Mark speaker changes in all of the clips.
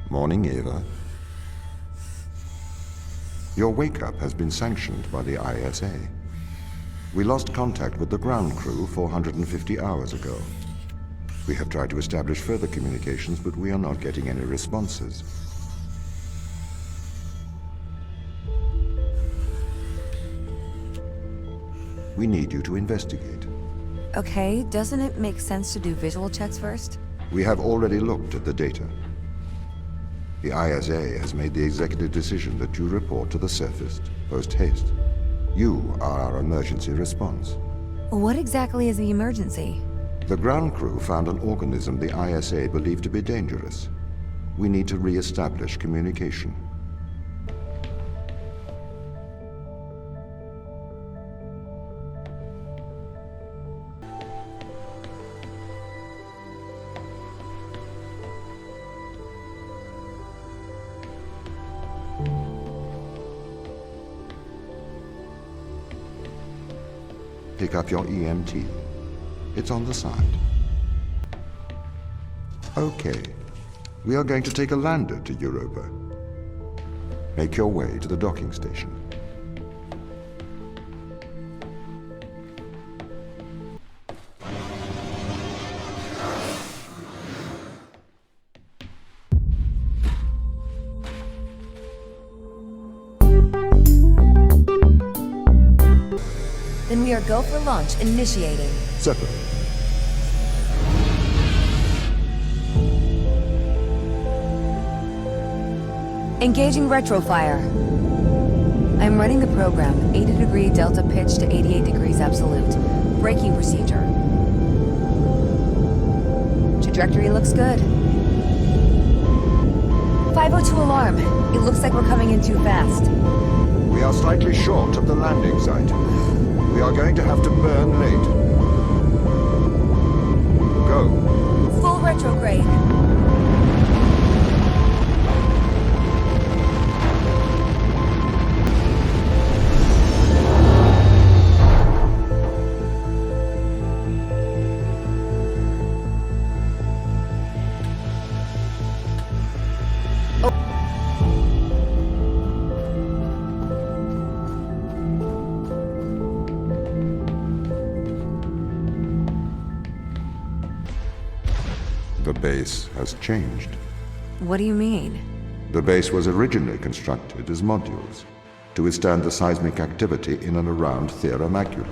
Speaker 1: Morning, Eva. Your wake-up has been sanctioned by the ISA. We lost contact with the ground crew 450 hours ago. We have tried to establish further communications, but we are not getting any responses. We need you to investigate.
Speaker 2: Okay, doesn't it make sense to do visual checks first?
Speaker 1: We have already looked at the data. The ISA has made the executive decision that you report to the surface, post-haste. You are our emergency response.
Speaker 2: What exactly is the emergency?
Speaker 1: The ground crew found an organism the ISA believed to be dangerous. We need to re-establish communication. Pick up your EMT. It's on the side. Okay. We are going to take a lander to Europa. Make your way to the docking station.
Speaker 2: Then we are go for launch, initiating.
Speaker 1: Separate.
Speaker 2: Engaging retrofire. I'm running the program, 80-degree delta pitch to 88 degrees absolute. Braking procedure. Trajectory looks good. 502 alarm. It looks like we're coming in too fast.
Speaker 1: We are slightly short of the landing site. We are going to have to burn late. Go.
Speaker 2: Full retrograde.
Speaker 1: The base has changed.
Speaker 2: What do you mean?
Speaker 1: The base was originally constructed as modules to withstand the seismic activity in and around Thera Macula.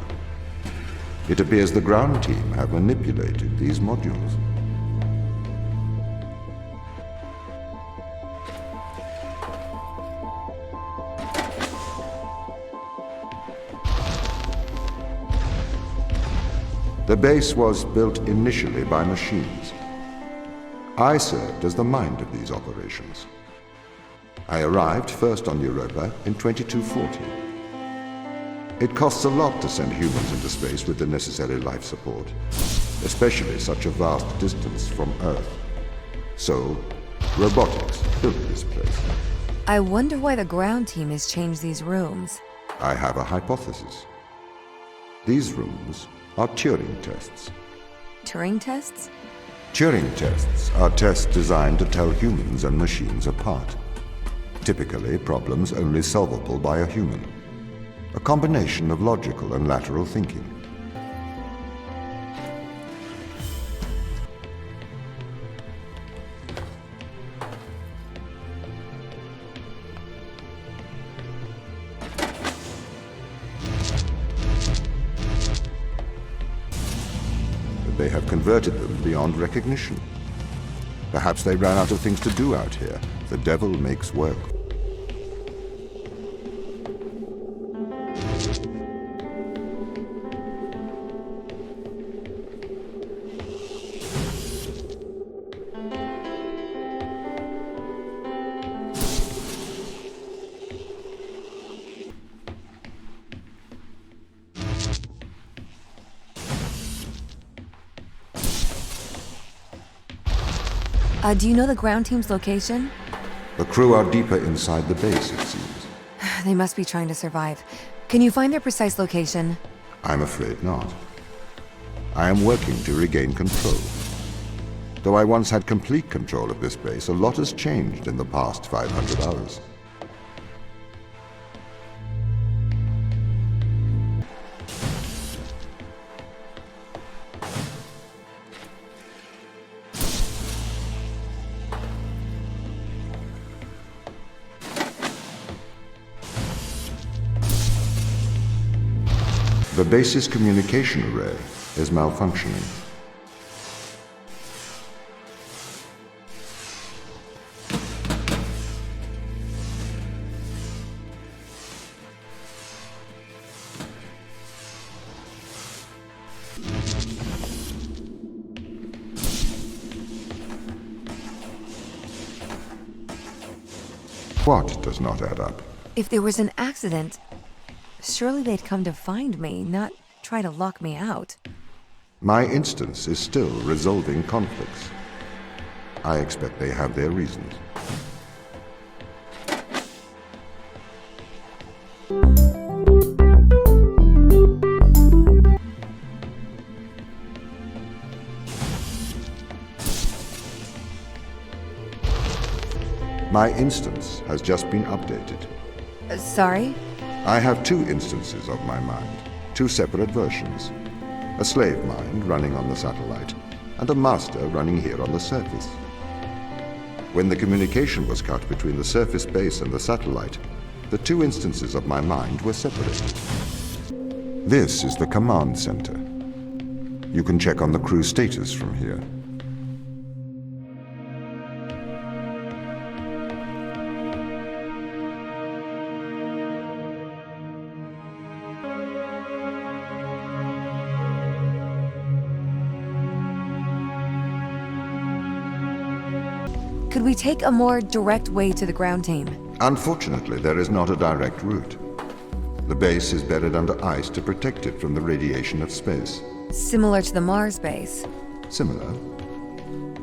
Speaker 1: It appears the ground team have manipulated these modules. The base was built initially by machines. I served as the mind of these operations. I arrived first on Europa in 2240. It costs a lot to send humans into space with the necessary life support, especially such a vast distance from Earth. So, robotics built this place.
Speaker 2: I wonder why the ground team has changed these rooms.
Speaker 1: I have a hypothesis. These rooms are Turing tests.
Speaker 2: Turing tests?
Speaker 1: Turing tests are tests designed to tell humans and machines apart. Typically, problems only solvable by a human. A combination of logical and lateral thinking. They have converted them beyond recognition. Perhaps they ran out of things to do out here. The devil makes work.
Speaker 2: Do you know the ground team's location?
Speaker 1: The crew are deeper inside the base, it seems.
Speaker 2: They must be trying to survive. Can you find their precise location?
Speaker 1: I'm afraid not. I am working to regain control. Though I once had complete control of this base, a lot has changed in the past 500 hours. The base's communication array is malfunctioning. What does not add up?
Speaker 2: If there was an accident, surely they'd come to find me, not try to lock me out.
Speaker 1: My instance is still resolving conflicts. I expect they have their reasons. My instance has just been updated.
Speaker 2: Sorry?
Speaker 1: I have two instances of my mind, two separate versions. A slave mind running on the satellite, and a master running here on the surface. When the communication was cut between the surface base and the satellite, the two instances of my mind were separated. This is the command center. You can check on the crew status from here.
Speaker 2: Could we take a more direct way to the ground team?
Speaker 1: Unfortunately, there is not a direct route. The base is buried under ice to protect it from the radiation of space.
Speaker 2: Similar to the Mars base.
Speaker 1: Similar.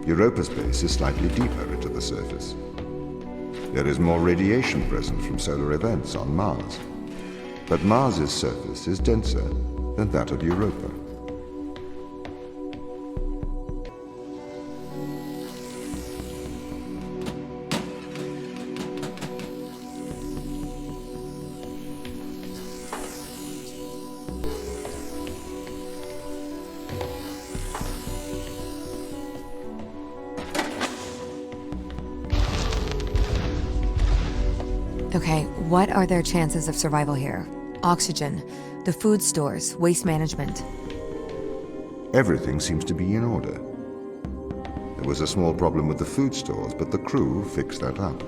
Speaker 1: Europa's base is slightly deeper into the surface. There is more radiation present from solar events on Mars. But Mars's surface is denser than that of Europa.
Speaker 2: Okay, what are their chances of survival here? Oxygen, the food stores, waste management.
Speaker 1: Everything seems to be in order. There was a small problem with the food stores, but the crew fixed that up.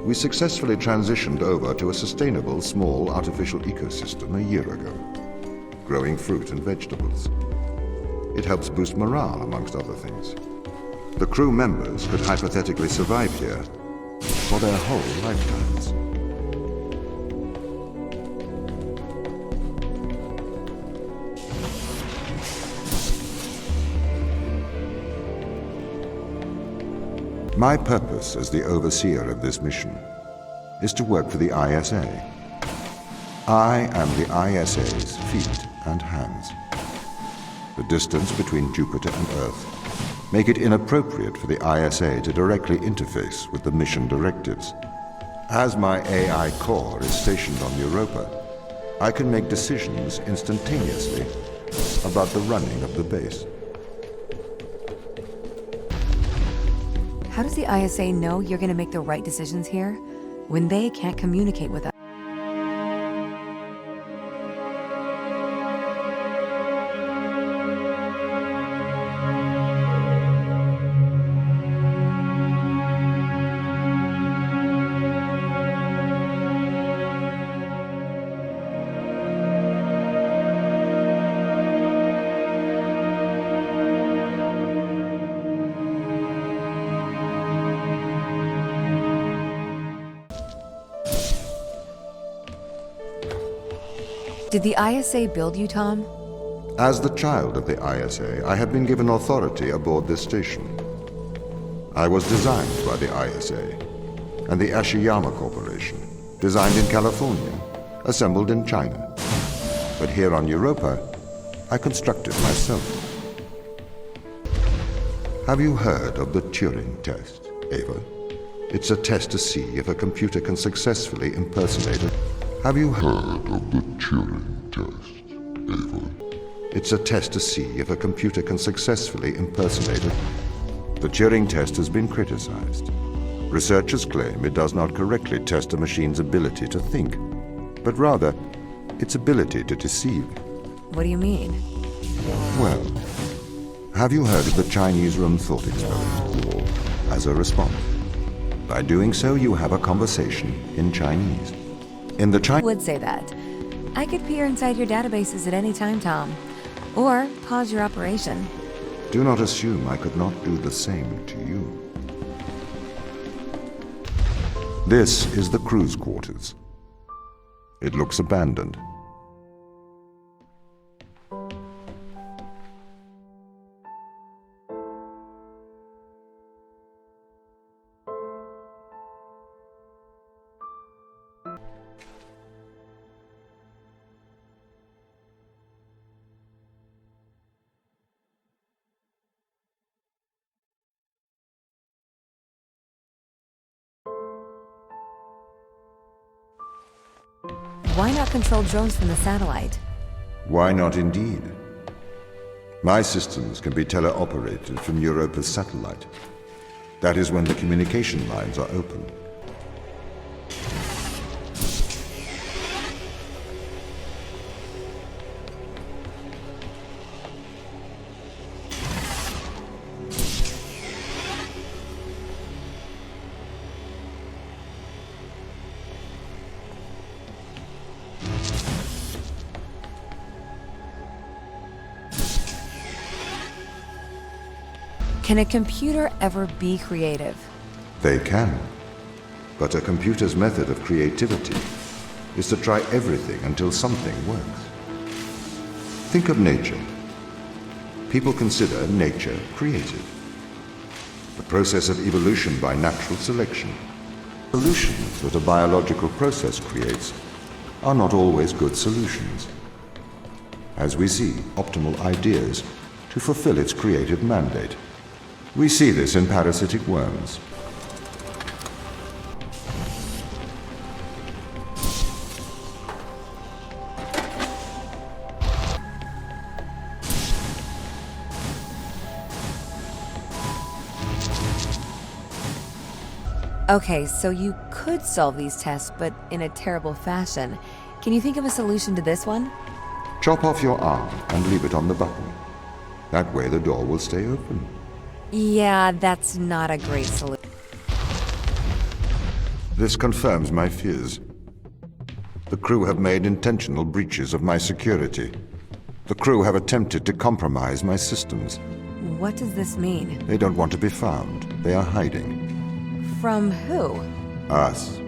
Speaker 1: We successfully transitioned over to a sustainable, small, artificial ecosystem a year ago, growing fruit and vegetables. It helps boost morale, amongst other things. The crew members could hypothetically survive here for their whole lifetimes. My purpose as the overseer of this mission is to work for the ISA. I am the ISA's feet and hands. The distance between Jupiter and Earth make it inappropriate for the ISA to directly interface with the mission directives. As my AI core is stationed on Europa, I can make decisions instantaneously about the running of the base.
Speaker 2: How does the ISA know you're going to make the right decisions here when they can't communicate with us? Did the ISA build you, Tom?
Speaker 1: As the child of the ISA, I have been given authority aboard this station. I was designed by the ISA and the Ashiyama Corporation, designed in California, assembled in China. But here on Europa, I constructed myself. Have you heard of the Turing Test, Ava? It's a test to see if a computer can successfully impersonate it. Have you heard of the Turing Test, Ava? It's a test to see if a computer can successfully impersonate it. The Turing test has been criticized. Researchers claim it does not correctly test a machine's ability to think, but rather its ability to deceive.
Speaker 2: What do you mean?
Speaker 1: Well, have you heard of the Chinese room thought experiment, or as a response? By doing so, you have a conversation in Chinese. In the
Speaker 2: I would say that. I could peer inside your databases at any time, Tom. Or pause your operation.
Speaker 1: Do not assume I could not do the same to you. This is the crew's quarters. It looks abandoned.
Speaker 2: Why not control drones from the satellite?
Speaker 1: Why not indeed? My systems can be teleoperated from Europa's satellite. That is when the communication lines are open.
Speaker 2: Can a computer ever be creative?
Speaker 1: They can. But a computer's method of creativity is to try everything until something works. Think of nature. People consider nature creative. The process of evolution by natural selection. Solutions that a biological process creates are not always good solutions. As we see optimal ideas to fulfill its creative mandate. We see this in parasitic worms.
Speaker 2: Okay, so you could solve these tests, but in a terrible fashion. Can you think of a solution to this one?
Speaker 1: Chop off your arm and leave it on the button. That way the door will stay open.
Speaker 2: Yeah, that's not a great solution.
Speaker 1: This confirms my fears. The crew have made intentional breaches of my security. The crew have attempted to compromise my systems.
Speaker 2: What does this mean?
Speaker 1: They don't want to be found. They are hiding.
Speaker 2: From who?
Speaker 1: Us.